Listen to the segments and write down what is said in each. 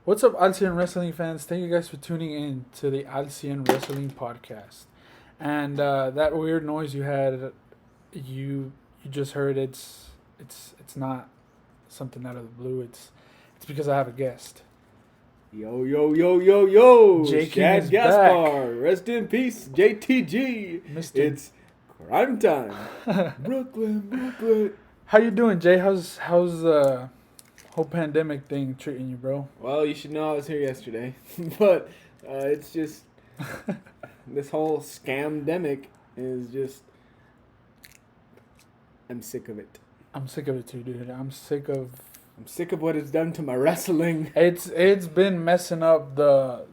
What's up, Alcien Wrestling fans? Thank you guys for tuning in to the Alcien Wrestling Podcast. And that weird noise you had, you just heard. It's not something out of the blue. It's because I have a guest. Yo, yo, yo, yo, yo! J King Shad is Gaspar, rest in peace, JTG. Mr. It's crime time, Brooklyn. How you doing, Jay? How's the whole pandemic thing treating you, bro? Well, you should know I was here yesterday, but it's just this whole scamdemic is just. I'm sick of it. I'm sick of it too, dude. I'm sick of what it's done to my wrestling. It's been messing up the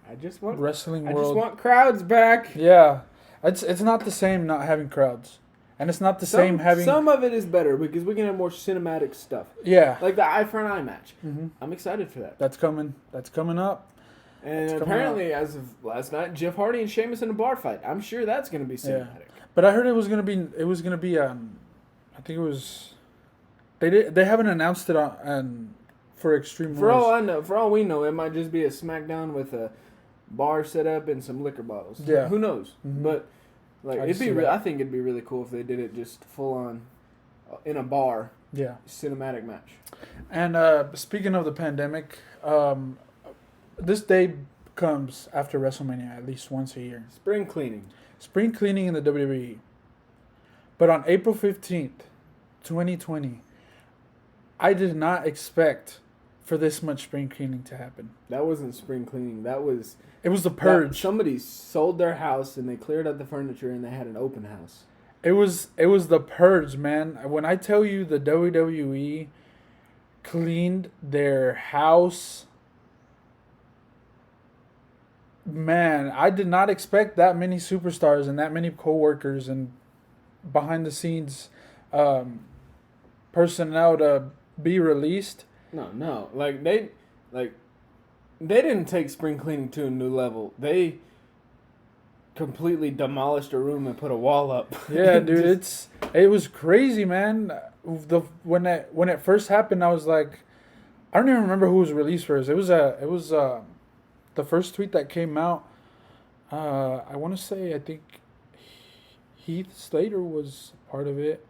I just want wrestling I world. just want crowds back. Yeah, it's not the same not having crowds, and it's not the same having. Some of it is better because we can have more cinematic stuff. Yeah, Like the eye for an eye match. mm-hmm. I'm excited for that. That's coming up. And apparently, as of last night, Jeff Hardy and Sheamus in a bar fight. I'm sure that's going to be cinematic. But I heard it was gonna be I think it was. They haven't announced it on for Extreme Rules. For all we know, it might just be a SmackDown with a bar set up and some liquor bottles. Yeah. Who knows? Mm-hmm. But like I think it'd be really cool if they did it just full on in a bar. Yeah. Cinematic match. And speaking of the pandemic, this day comes after WrestleMania at least once a year. Spring cleaning. Spring cleaning in the WWE. But on April 15th, 2020, I did not expect for this much spring cleaning to happen. That wasn't spring cleaning. It was the purge. Somebody sold their house and they cleared out the furniture and they had an open house. It was the purge, man. When I tell you the WWE cleaned their house, man, I did not expect that many superstars and that many co-workers and behind the scenes personnel to be released. No. They didn't take spring cleaning to a new level. They completely demolished a room and put a wall up. Yeah, dude, it was crazy, man. When it first happened, I was like, I don't even remember who was released first. It was the first tweet that came out. I want to say I think Heath Slater was part of it.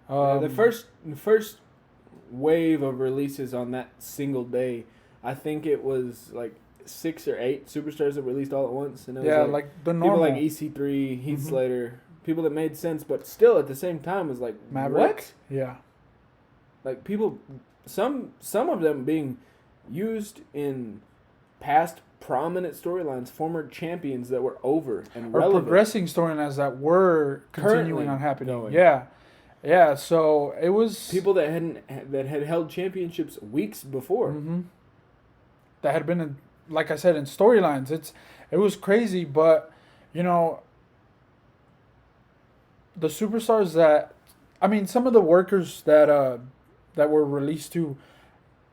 The first wave of releases on that single day, I think it was like 6 or 8 superstars that released all at once, and it was like the normal people like EC3, Heath Slater, people that made sense, but still at the same time was like Maverick. What? Yeah, Like people, some of them being used in past prominent storylines, former champions that were over and or relevant. progressing storylines that were continuing Currently on happening. going. Yeah. So it was People that had held championships weeks before. Mm-hmm. That had been in, like I said, in storylines. It was crazy, but the superstars some of the workers that were released too,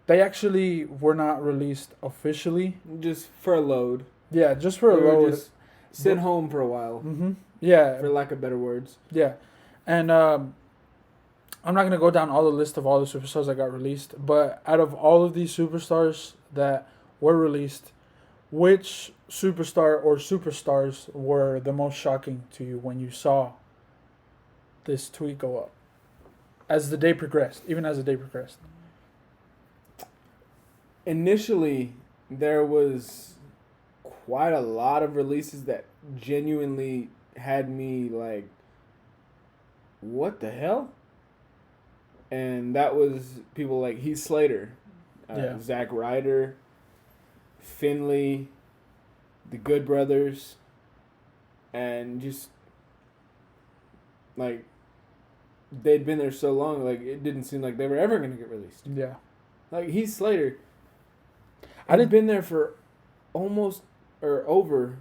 they actually were not released officially. Just furloughed. Yeah, just for a They were load. just sent home for a while, Mm-hmm. Yeah, for lack of better words. yeah, and I'm not gonna go down all the list of all the superstars that got released, but out of all of these superstars that were released, which superstar or superstars were the most shocking to you when you saw this tweet go up? As the day progressed. Initially, there was quite a lot of releases that genuinely had me like, what the hell? And that was people like Heath Slater, Zack Ryder, Finley, the Good Brothers, and just like they'd been there so long, like it didn't seem like they were ever going to get released. Yeah. Like Heath Slater, I'd been there for almost or over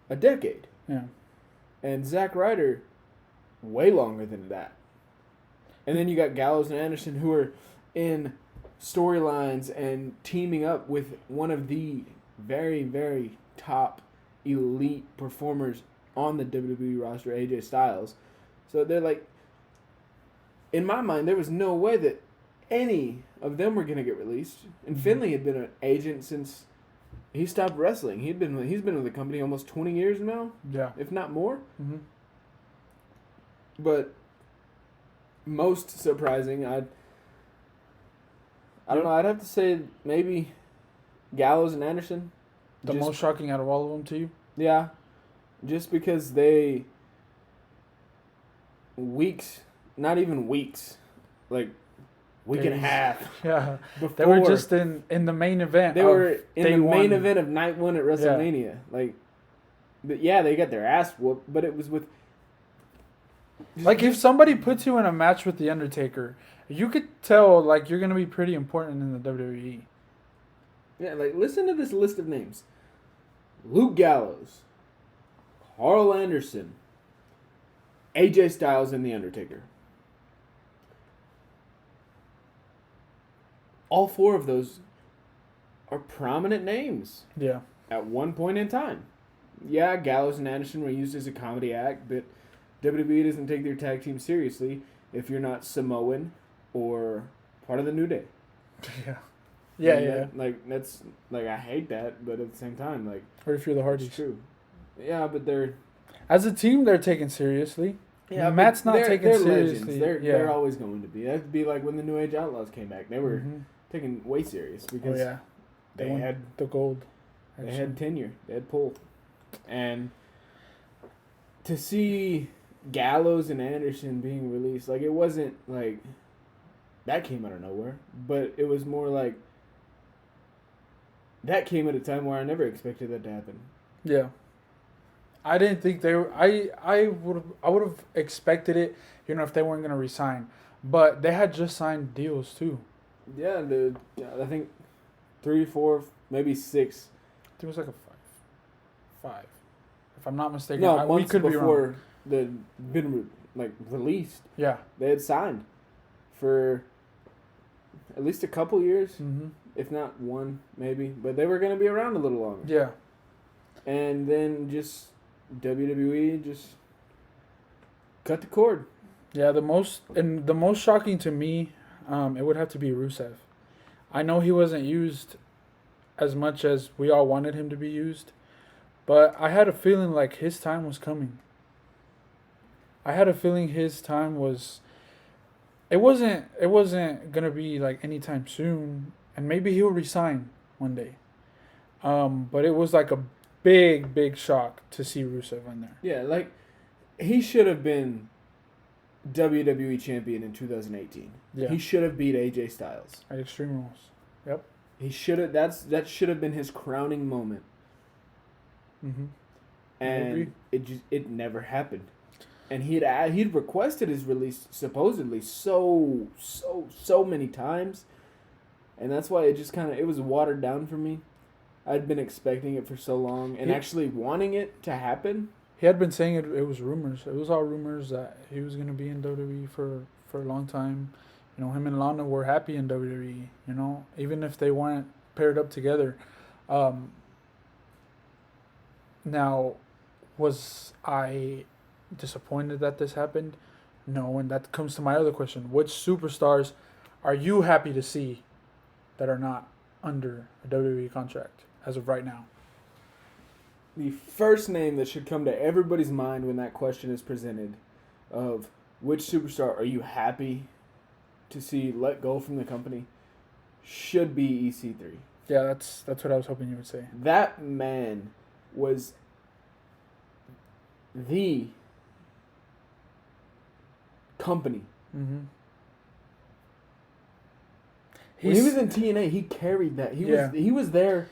a decade. Yeah. And Zack Ryder, way longer than that. And then you got Gallows and Anderson, who are in storylines and teaming up with one of the very, very top elite performers on the WWE roster, AJ Styles. So they're like, in my mind, there was no way that any of them were gonna get released. And Mhm. Finley had been an agent since he stopped wrestling. He's been with the company almost 20 years now, Yeah. if not more. Mm-hmm. But most surprising, I don't know. I'd have to say maybe Gallows and Anderson. The Just- most shocking out of all of them to you? Yeah, just because they weeks, not even weeks, like week and a Days. half Yeah. before They were just in the main event. they of were in day the main one. event of night one at WrestleMania. Like, but yeah, they got their ass whooped, but it was with Like, if somebody puts you in a match with The Undertaker, you could tell, like, you're going to be pretty important in the WWE. yeah, like listen to this list of names: Luke Gallows, Carl Anderson, AJ Styles, and The Undertaker. All four of those are prominent names Yeah. at one point in time. Yeah, Gallows and Anderson were used as a comedy act, but WWE doesn't take their tag team seriously if you're not Samoan or part of the New Day. Yeah. Yeah, And yeah. that- like that's like I hate that, but at the same time, like Or if you're the it's Hardys. true. Yeah, but they're As a team, they're taken seriously. yeah, Matt's but not taken they're seriously. Legends. Yeah. They're always going to be. That'd be like when the New Age Outlaws came back. They were Mhm. taken way serious Oh, because yeah. they won had the gold. they actually. had tenure, they had pull, and to see Gallows and Anderson being released, like it wasn't like that came out of nowhere, but it was more like that came at a time where I never expected that to happen. Yeah. I didn't think they were. I would have expected it, if they weren't gonna resign, but they had just signed deals too. Yeah, I think 3, 4, maybe 6. I think it was like a five, if I'm not mistaken. No, we months could be wrong. before the been released, Yeah. they had signed for at least a couple years, Mm-hmm. if not one, maybe. But they were going to be around a little longer. Yeah. And then just WWE just cut the cord. Yeah. The most shocking to me, it would have to be Rusev. I know he wasn't used as much as we all wanted him to be used, but I had a feeling like his time was coming. I had a feeling his time was. It wasn't gonna be like anytime soon, and maybe he'll resign one day. But it was like a big shock to see Rusev in there. Yeah, like he should have been WWE champion in 2018. Yeah. He should have beat AJ Styles. At Extreme Rules. Yep. He should have. That should have been his crowning moment. Mm-hmm. And agree. it never happened. And he'd requested his release supposedly so many times, and that's why it was watered down for me. I'd been expecting it for so long, and actually wanting it to happen. He had been saying it was rumors. It was all rumors that he was gonna be in WWE for a long time. Him and Lana were happy in WWE. Even if they weren't paired up together. Now, was I disappointed that this happened? No, and that comes to my other question. Which superstars are you happy to see that are not under a WWE contract as of right now? The first name that should come to everybody's mind when that question is presented of which superstar are you happy to see let go from the company should be EC3. Yeah, that's what I was hoping you would say. That man was the company. Mm-hmm. When he was in TNA, he carried that. He was there.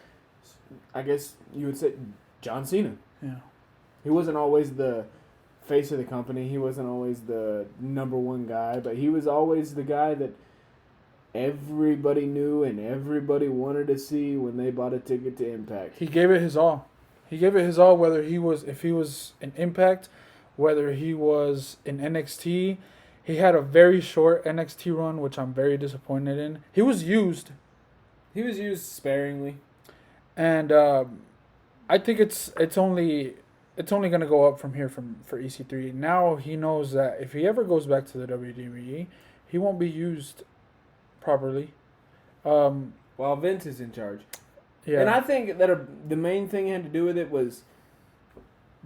I guess you would say John Cena. Yeah. He wasn't always the face of the company. He wasn't always the number one guy, but he was always the guy that everybody knew and everybody wanted to see when they bought a ticket to Impact. He gave it his all. Whether if he was in Impact, whether he was in NXT. He had a very short NXT run, which I'm very disappointed in. He was used. He was used sparingly. And I think it's only gonna go up from here for EC3. Now he knows that if he ever goes back to the WWE, he won't be used properly. while Vince is in charge. Yeah. And I think that the main thing had to do with it was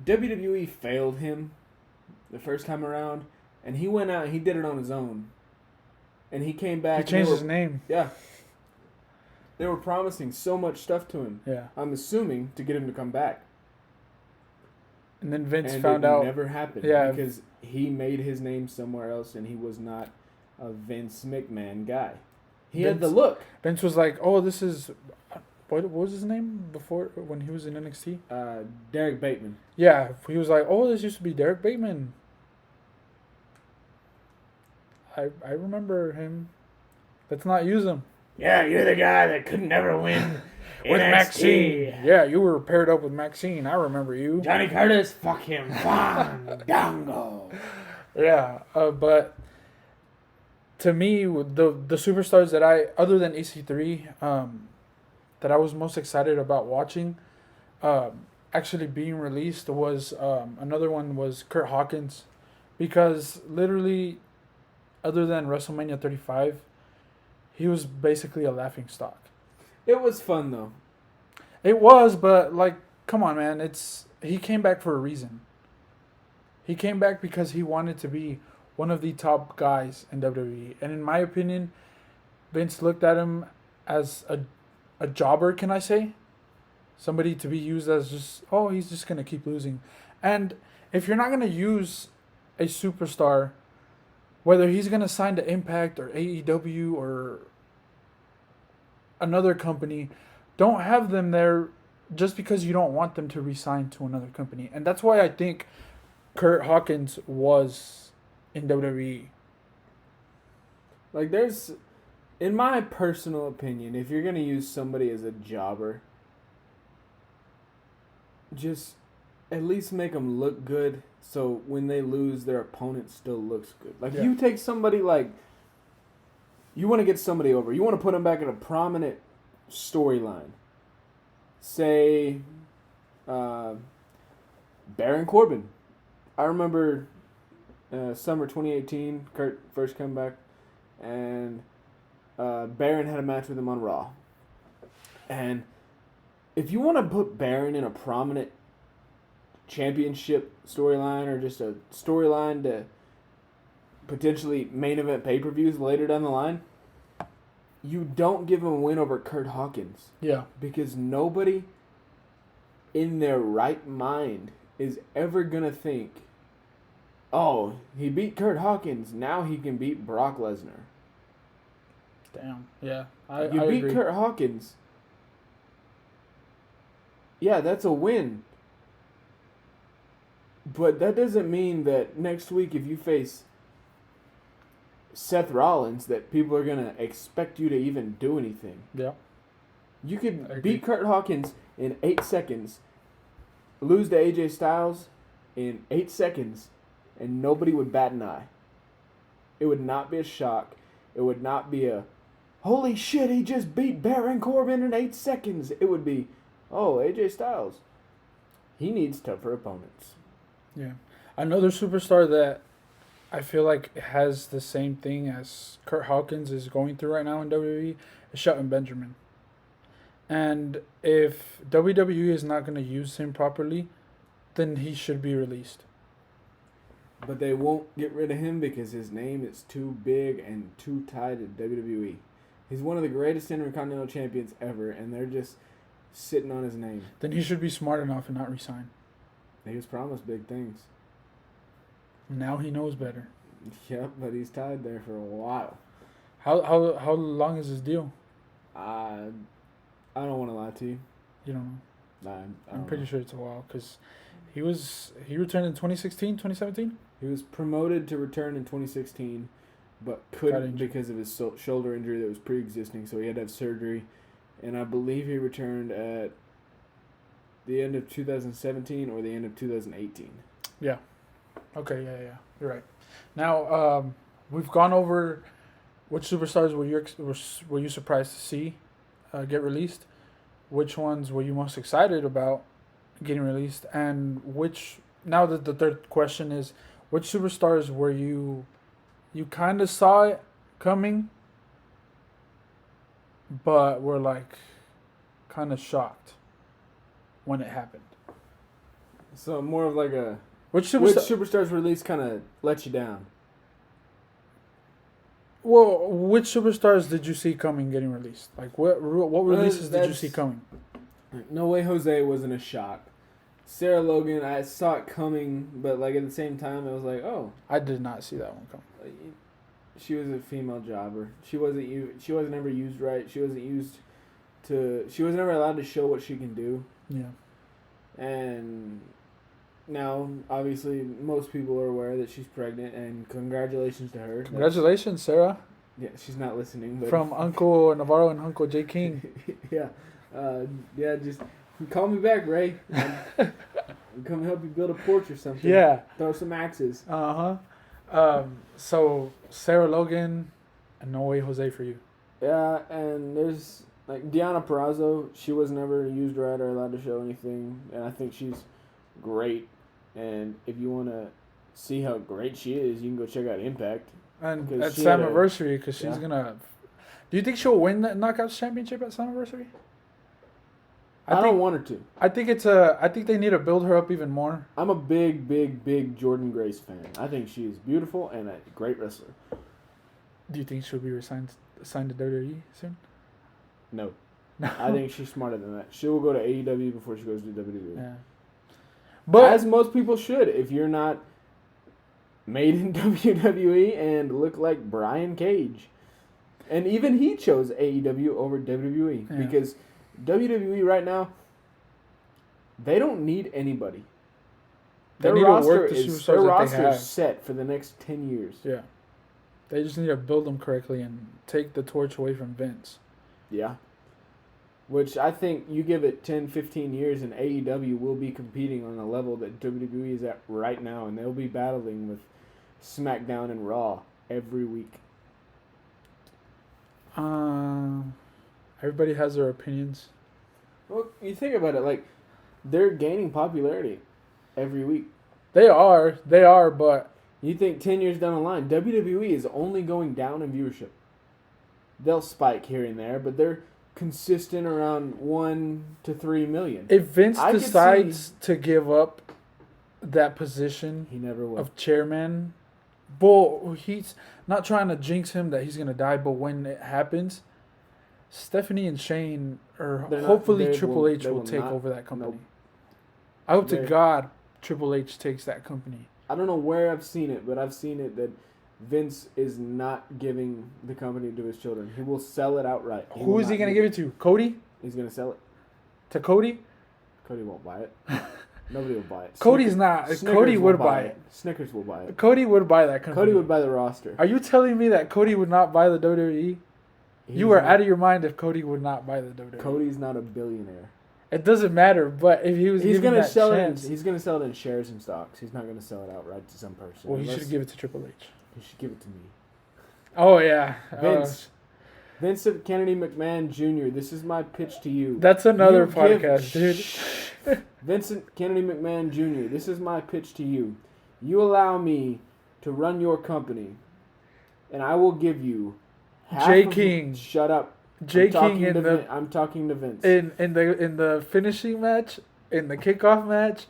WWE failed him the first time around, and he went out and he did it on his own. And he came back. He changed his name. Yeah. They were promising so much stuff to him. Yeah. I'm assuming to get him to come back. And then Vince and found it out. Never happened. Yeah. Because he made his name somewhere else, and he was not a Vince McMahon guy. He had the look. Vince was like, "Oh, this is what was his name before when he was in NXT?" Derek Bateman. Yeah, he was like, "Oh, this used to be Derek Bateman." I remember him. Let's not use him. Yeah, you're the guy that could never win With Maxine. Yeah, you were paired up with Maxine. I remember you. Johnny Curtis, fuck him. Fandango. Yeah, but to me, the superstars that other than EC3, that I was most excited about watching, actually being released was another one was Kurt Hawkins, because literally, other than WrestleMania 35, he was basically a laughing stock. It was fun though. It was, but like, come on, man! He came back for a reason. He came back because he wanted to be one of the top guys in WWE, and in my opinion, Vince looked at him as a jobber. Can I say? Somebody to be used as just, oh, he's just gonna keep losing, and if you're not gonna use a superstar, whether he's gonna sign to Impact or AEW or another company, don't have them there just because you don't want them to resign to another company. And that's why I think Kurt Hawkins was in WWE. Like, there's, in my personal opinion, if you're going to use somebody as a jobber, just at least make them look good so when they lose, their opponent still looks good. Like, you take somebody like, you want to get somebody over. You want to put them back in a prominent storyline. Say, Baron Corbin. I remember summer 2018, Kurt first come back, and Baron had a match with him on Raw. And if you want to put Baron in a prominent championship storyline or just a storyline to potentially main event pay-per-views later down the line, you don't give him a win over Kurt Hawkins. Yeah. Because nobody in their right mind is ever going to think, oh, he beat Kurt Hawkins, now he can beat Brock Lesnar. Damn. Yeah. I beat agree. Kurt Hawkins. Yeah, that's a win. But that doesn't mean that next week if you face Seth Rollins that people are going to expect you to even do anything. Yeah. You could beat Kurt Hawkins in 8 seconds, lose to AJ Styles in 8 seconds, and nobody would bat an eye. It would not be a shock. It would not be a, holy shit, he just beat Baron Corbin in 8 seconds. It would be, oh, AJ Styles. He needs tougher opponents. Yeah. Another superstar that I feel like has the same thing as Kurt Hawkins is going through right now in WWE is Shelton Benjamin. And if WWE is not going to use him properly, then he should be released. But they won't get rid of him because his name is too big and too tied to WWE. He's one of the greatest Intercontinental Champions ever, and they're just sitting on his name. Then he should be smart enough and not resign. He was promised big things. Now he knows better. Yep, but he's tied there for a while. How long is his deal? I don't want to lie to you. You don't know. I'm pretty know. sure it's a while because he returned in 2016, 2017? He was promoted to return in 2016, but couldn't because of his shoulder injury that was pre-existing, so he had to have surgery. And I believe he returned at the end of 2017 or the end of 2018. Yeah. Okay, yeah. You're right. Now, we've gone over which superstars were you surprised to see get released, which ones were you most excited about getting released, and now that the third question is, which superstars were you kind of saw it coming, but we're like kind of shocked when it happened. So more of like a Which which superstar? superstar's release kind of let you down? Well, which superstars did you see coming getting released? Like what releases did you see that's- coming? No Way Jose wasn't a shock. Sarah Logan, I saw it coming, but like at the same time, I was like, oh, I did not see that one coming. like, she was a female jobber. She wasn't ever used right. She wasn't used to. She was never allowed to show what she can do. Yeah. And now, obviously, most people are aware that she's pregnant, and congratulations to her. Congratulations, Sarah, Yeah, she's not listening, but from Uncle Navarro and Uncle J King. yeah, yeah. Just call me back, Ray. I'll come help you build a porch or something. Yeah. Throw some axes. So Sarah Logan, and No Way Jose for you. Yeah, and there's like Deanna Purrazzo. She was never used right or allowed to show anything, and I think she's great. And if you want to see how great she is, you can go check out Impact. And Because at she had a- Slammiversary, because she's yeah. gonna. Do you think she'll win that Knockouts Championship at Slammiversary? I don't want her to. I think it's a. I think they need to build her up even more. I'm a big, big, big Jordan Grace fan. I think she's beautiful and a great wrestler. Do you think she'll be signed to WWE soon? No, No. I think she's smarter than that. She will go to AEW before she goes to WWE. Yeah. But As most people should, if you're not made in WWE and look like Brian Cage. And even he chose AEW over WWE Yeah. because WWE right now, they don't need anybody. They Their need to roster work the is superstars their that they roster have. is set for the next 10 years. yeah, they just need to build them correctly and take the torch away from Vince. Yeah. Which I think you give it 10, 15 years and AEW will be competing on the level that WWE is at right now, and they'll be battling with SmackDown and Raw every week. Everybody has their opinions. Well, you think about it, like, they're gaining popularity every week. They are, but You think 10 years down the line, WWE is only going down in viewership. They'll spike here and there, but they're consistent around 1 to 3 million. if Vince I could decides to give up that position He never will. of chairman, well, he's not trying to jinx him that he's gonna die, but when it happens, Stephanie and Shane, or They're not- hopefully they Triple will- H they will will take not- over that company. nope. I hope to They- God Triple H takes that company. I don't know where I've seen it, but I've seen it that Vince is not giving the company to his children. He will sell it outright. Who is he gonna give it to? Cody? He's going to sell it. To Cody? Cody won't buy it. Nobody will buy it. Cody's not. Snickers Cody will would buy it. Snickers will buy it. Cody would buy that company. Cody would buy the roster. Are you telling me that Cody would not buy the WWE? You are out of your mind if Cody would not buy the WWE. Cody's not a billionaire. It doesn't matter, but if he was He's given gonna that sell chance, it. He's gonna sell it in shares and stocks. He's not gonna sell it outright to some person. well, he Unless- should give it to Triple H. He should give it to me. Oh yeah, Vince. Vincent Kennedy McMahon Jr. This is my pitch to you. That's another You give- podcast, dude. Vincent Kennedy McMahon Jr. This is my pitch to you. You allow me to run your company, and I will give you half J. of- King. Shut up. J. I'm talking King in to the Vin- I'm talking to Vince. in the finishing match, in the kickoff match,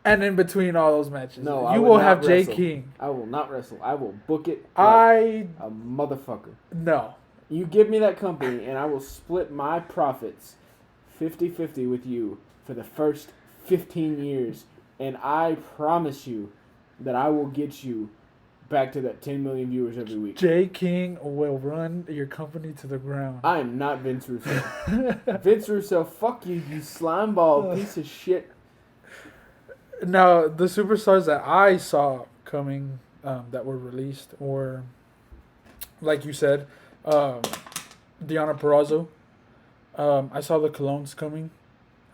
and in between all those matches. No, I you would will not have J. wrestle. King. I will not wrestle. I will book it like I a motherfucker. no. You give me that company, and I will split my profits 50-50 with you for the first 15 years. And I promise you that I will get you back to that 10 million viewers every week. J. King will run your company to the ground. I am not Vince Russo. Vince Russo, fuck you, you slime ball piece of shit. Now, the superstars that I saw coming that were released were, like you said, Deanna Purrazzo. I saw the Colognes coming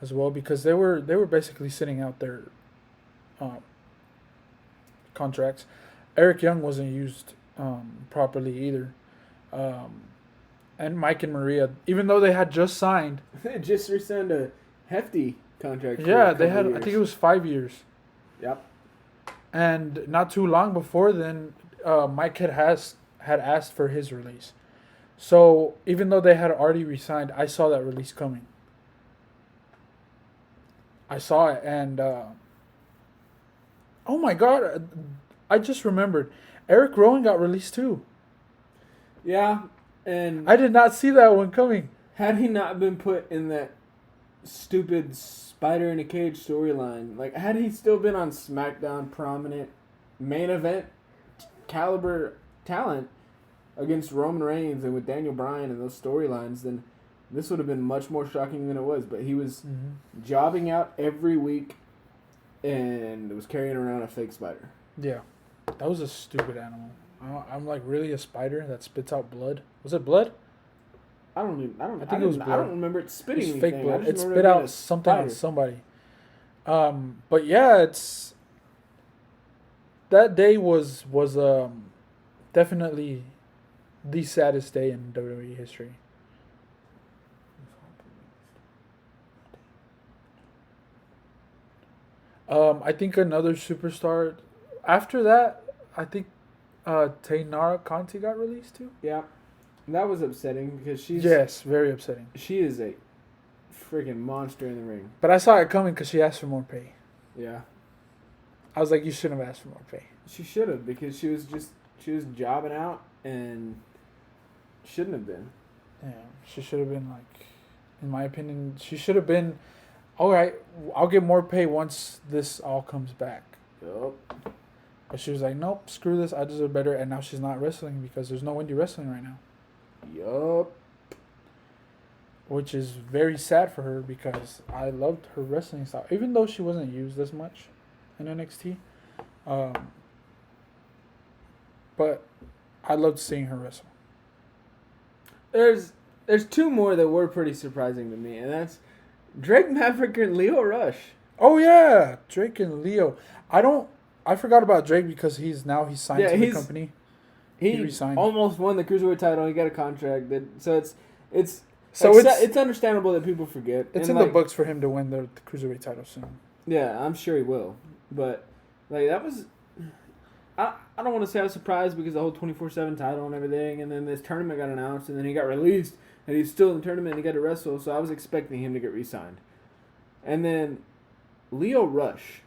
as well because they were basically sitting out their contracts. Eric Young wasn't used properly either. And Mike and Maria, even though they had just signed. They just re-signed a hefty contract. for Yeah, a they couple had, I years. think it was 5 years. Yep. And not too long before then, Mike had asked for his release. So even though they had already resigned, I saw that release coming. I saw it, and oh my god, I just remembered, Eric Rowan got released too. Yeah, and I did not see that one coming. had he not been put in that stupid spider in a cage storyline, like had he still been on SmackDown, prominent main event caliber talent against Roman Reigns and with Daniel Bryan and those storylines, then this would have been much more shocking than it was. But he was jobbing out every week and was carrying around a fake spider. Yeah, that was a stupid animal. I'm like, really, a spider that spits out blood? Was it blood? I don't even. I think it was I blood. don't remember it spitting It was anything. fake blood. I just It remember spit being a out something on spider. somebody. But yeah, it's that day was definitely the saddest day in WWE history. I think another superstar after that. I think Taynara Conti got released too. Yeah, that was upsetting because Yes, very upsetting. she is a freaking monster in the ring. But I saw it coming because she asked for more pay. Yeah, I was like, you shouldn't have asked for more pay. she should have because she was jobbing out and shouldn't have been. Yeah, she should have been like, in my opinion, she should have been. All right, I'll get more pay once this all comes back. Yup. But she was like, nope, screw this. I deserve better. And now she's not wrestling because there's no indie wrestling right now, Yup. which is very sad for her because I loved her wrestling style, even though she wasn't used as much in NXT. But I loved seeing her wrestle. There's two more that were pretty surprising to me, and that's Drake Maverick and Leo Rush. Oh yeah, Drake and Leo. I forgot about Drake because he's signed Yeah, to the he's- company. He resigned. almost won the cruiserweight title. He got a contract. So it's understandable that people forget. It's And, in the books for him to win the cruiserweight title soon. Yeah, I'm sure he will. But like that was, I don't want to say I was surprised because the whole 24/7 title and everything, and then this tournament got announced, and then he got released, and he's still in the tournament and he got to wrestle. So I was expecting him to get re-signed. And then Leo Rush,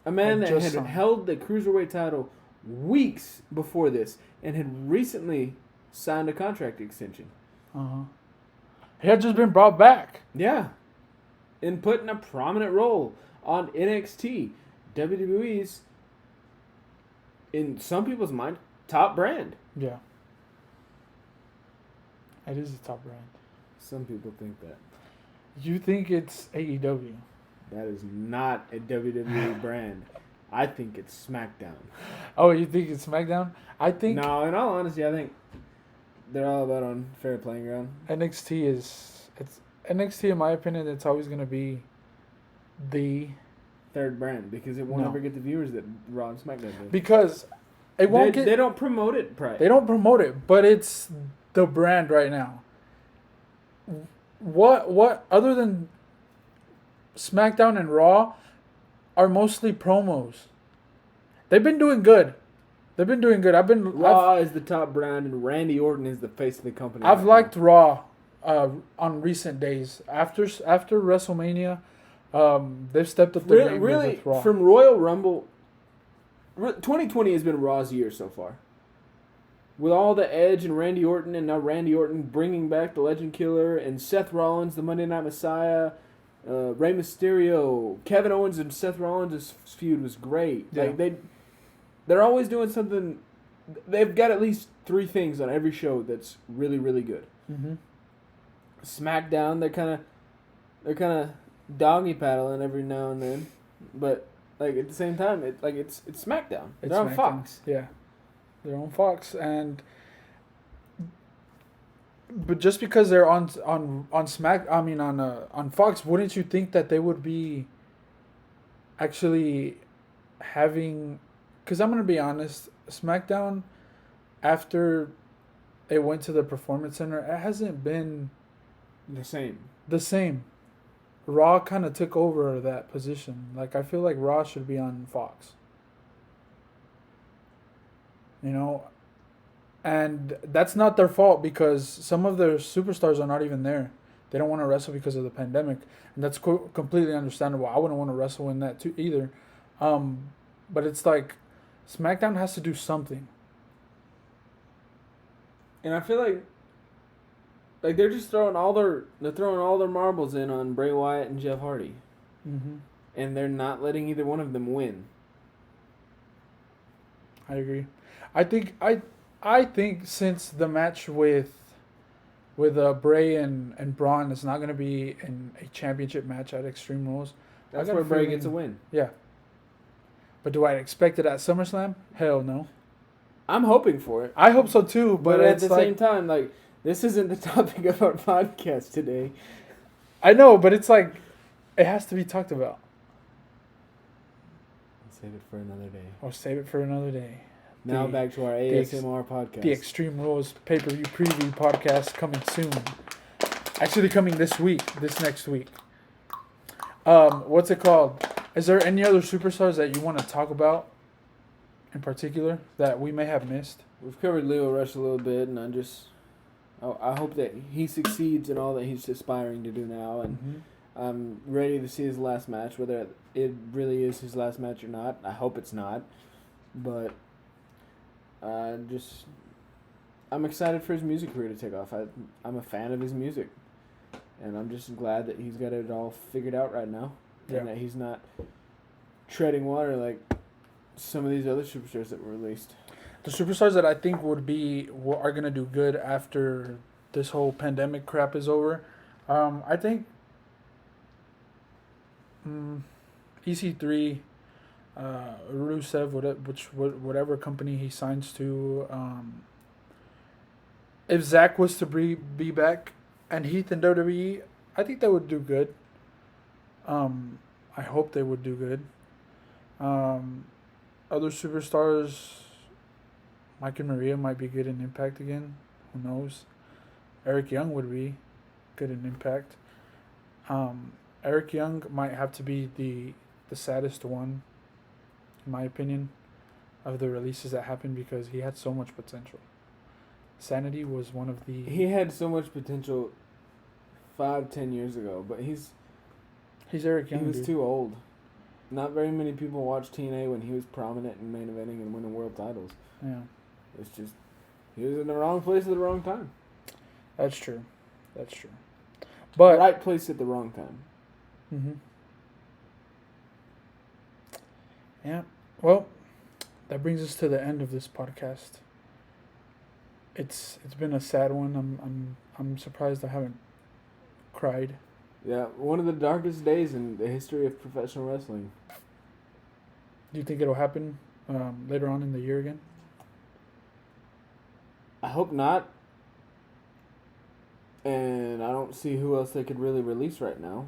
a man that had signed. held the cruiserweight title weeks before this and had recently signed a contract extension. He had just been brought back. Yeah. And put in a prominent role on NXT, WWE's, in some people's mind, top brand. Yeah. It is a top brand. Some people think that. You think it's AEW? That is not a WWE brand. I think it's SmackDown. Oh, you think it's SmackDown? I think No, in all honesty, I think they're all about on fair playing ground. NXT in my opinion, it's always gonna be the Third brand because it won't No. ever get the viewers that Raw and SmackDown do. because it won't They don't promote it, right? They don't promote it, but it's the brand right now. What other than SmackDown and Raw are mostly promos. They've been doing good. Raw is the top brand, and Randy Orton is the face of the company. I've right now. liked Raw on recent days. After WrestleMania, they've stepped up their game really with Raw. from Royal Rumble. 2020 has been Raw's year so far. With all the Edge and Randy Orton, and now Randy Orton bringing back the Legend Killer, and Seth Rollins, the Monday Night Messiah, Rey Mysterio, Kevin Owens and Seth Rollins' feud was great. Yeah. Like they're always doing something. They've got at least 3 things on every show that's really, really good. Mm-hmm. SmackDown, they're kind of doggy paddling every now and then, but like at the same time, it's SmackDown. They're on SmackDown. Fox. Yeah, they're on Fox, but just because they're on Fox, wouldn't you think that they would be actually having? Because I'm gonna be honest, SmackDown, after it went to the Performance Center, it hasn't been The same. the same. Raw kind of took over that position. Like, I feel like Raw should be on Fox. You know, And that's not their fault because some of their superstars are not even there. They don't want to wrestle because of the pandemic, and that's completely understandable. I wouldn't want to wrestle in that too either. Um, but it's like SmackDown has to do something. And I feel like they're just throwing all their marbles in on Bray Wyatt and Jeff Hardy, Mm-hmm. and they're not letting either one of them win. I agree. I think since the match with Bray and Braun is not going to be in a championship match at Extreme Rules. That's I got where a Bray feeling- gets a win. Yeah. But do I expect it at SummerSlam? Hell no. I'm hoping for it, I hope so too, but but at it's the like, same time, like this isn't the topic of our podcast today. I know, but it's like it has to be talked about. Save it for another day. Or save it for another day. Now The- back to our ex- ASMR podcast. The Extreme Rules pay-per-view preview podcast coming soon. Actually coming this next week. What's it called? Is there any other superstars that you want to talk about in particular that we may have missed? We've covered Leo Rush a little bit, and I hope that he succeeds in all that he's aspiring to do now, and Mm-hmm. I'm ready to see his last match, whether it really is his last match or not. I hope it's not, but I'm excited for his music career to take off. I'm a fan of his music, and I'm just glad that he's got it all figured out right now, Yeah. and that he's not treading water like some of these other superstars that were released. The superstars that I think are gonna do good after this whole pandemic crap is over. I think EC3, Rusev, whatever company he signs to. If Zach was to be back and Heath in WWE, I think they would do good. I hope they would do good. Other superstars, Mike and Maria might be good in Impact again. Who knows? Eric Young would be good in Impact. Eric Young might have to be the saddest one, in my opinion, of the releases that happened because he had so much potential. Sanity was one of the... He had so much potential 5-10 years ago, but he's Eric Young, he was dude. too old. Not very many people watched TNA when he was prominent in main eventing and winning world titles. Yeah, It's just he was in the wrong place at the wrong time. that's true. That's true. But... Right place at the wrong time. Mm-hmm. Yeah. Well, that brings us to the end of this podcast. It's been a sad one. I'm surprised I haven't cried. Yeah, one of the darkest days in the history of professional wrestling. Do you think it'll happen later on in the year again? I hope not. And I don't see who else they could really release right now.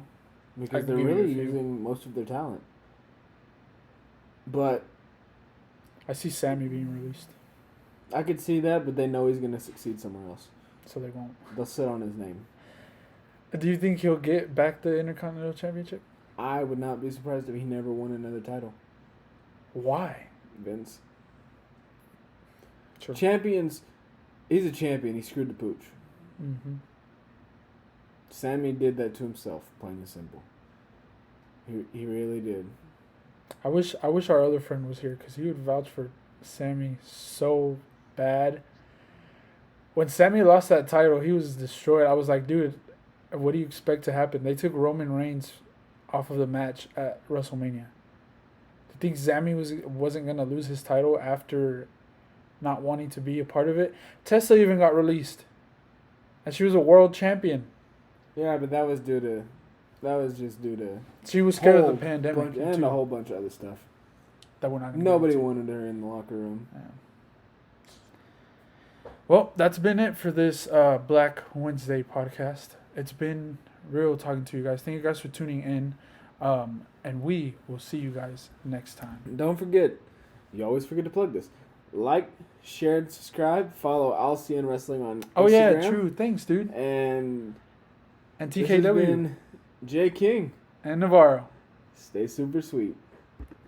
Because can they're give you a really few. using most of their talent. But I see Sammy being released, I could see that, but they know he's going to succeed somewhere else. so they won't. They'll sit on his name. Do you think he'll get back the Intercontinental Championship? I would not be surprised if he never won another title. Why? Vince. Sure. Champions, he's a champion. He screwed the pooch. Mm-hmm. Sammy did that to himself, plain and simple. He really did. I wish our other friend was here because he would vouch for Sammy so bad. When Sammy lost that title, he was destroyed. I was like, dude, what do you expect to happen? They took Roman Reigns off of the match at WrestleMania. Do you think Sammy wasn't going to lose his title after not wanting to be a part of it? Tessa even got released. And she was a world champion. Yeah, but that was just due to She was scared of whole the pandemic bunch, and too, a whole bunch of other stuff. that we're not gonna Nobody get into. wanted her in the locker room. Yeah. Well, that's been it for this Black Wednesday podcast. It's been real talking to you guys. Thank you guys for tuning in. And we will see you guys next time. And don't forget, you always forget to plug this. Like, share, and subscribe. Follow LCN Wrestling on Oh, Instagram. yeah, true. Thanks, dude. And And this has TKW been Jay King. and Navarro. Stay super sweet.